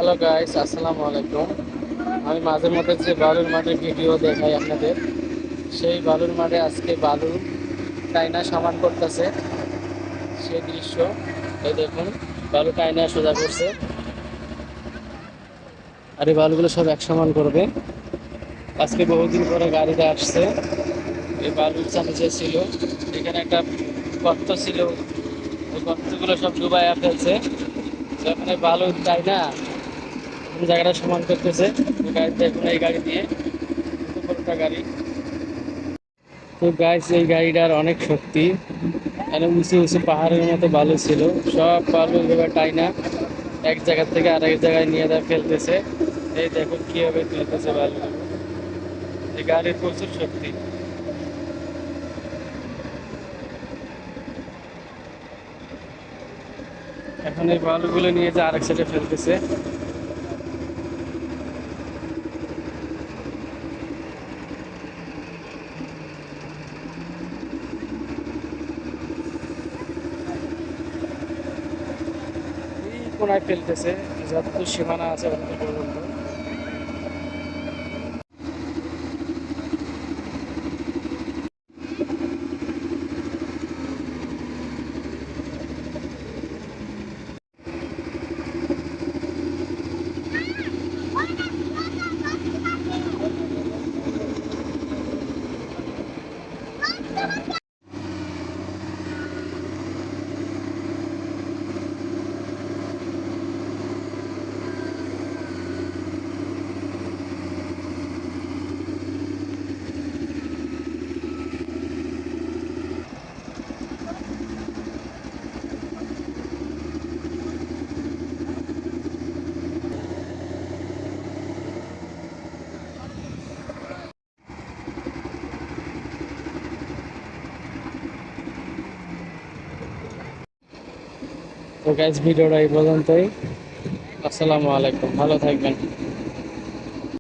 Hello guys, আসসালামু আলাইকুম। আমি মাঝে মধ্যে যে বালুর মাঠের ভিডিও দেখাই আপনাদের, সেই বালুর মাঠে আজকে বালু টাইনা সমান করতেছে সেই দৃশ্য। এই দেখুন, বালু টাইনা সোজা করছে, আর এই বালুগুলো সব এক সমান করবে। আজকে বহুদিন পরে গাড়িতে আসছে। এই বালুর চাষে ছিল, এখানে একটা গর্ত ছিল, ওই গর্তগুলো সব ডুবাইয়া ফেলছে। যখন এই বালু টাইনা জায়গাটা সমান করতেছে, এই গাড়িতে এখন এই গাড়ি দিয়ে, বড়টা গাড়ি। তো গাইস, এই গাড়িটার অনেক শক্তি। এখানে উঁচু উঁচু পাহাড়ের মতো বালু ছিল, সব বালু এবার টাইনা এক জায়গা থেকে আরেক জায়গায় নিয়ে যা ফেলতেছে। এই দেখুন কিভাবে তুলতেছে বালু। এই গাড়ির প্রচুর শক্তি। এখন এই বালুগুলো নিয়ে যা আরেক সাইডে ফেলতেছে। এই কোনায় ফেলতেছে, যতদূর সীমানা আছে ততদূর পর্যন্ত। তো গাইস, ভিডিওটা এই পর্যন্তই। আসসালামু আলাইকুম, ভালো থাকবেন।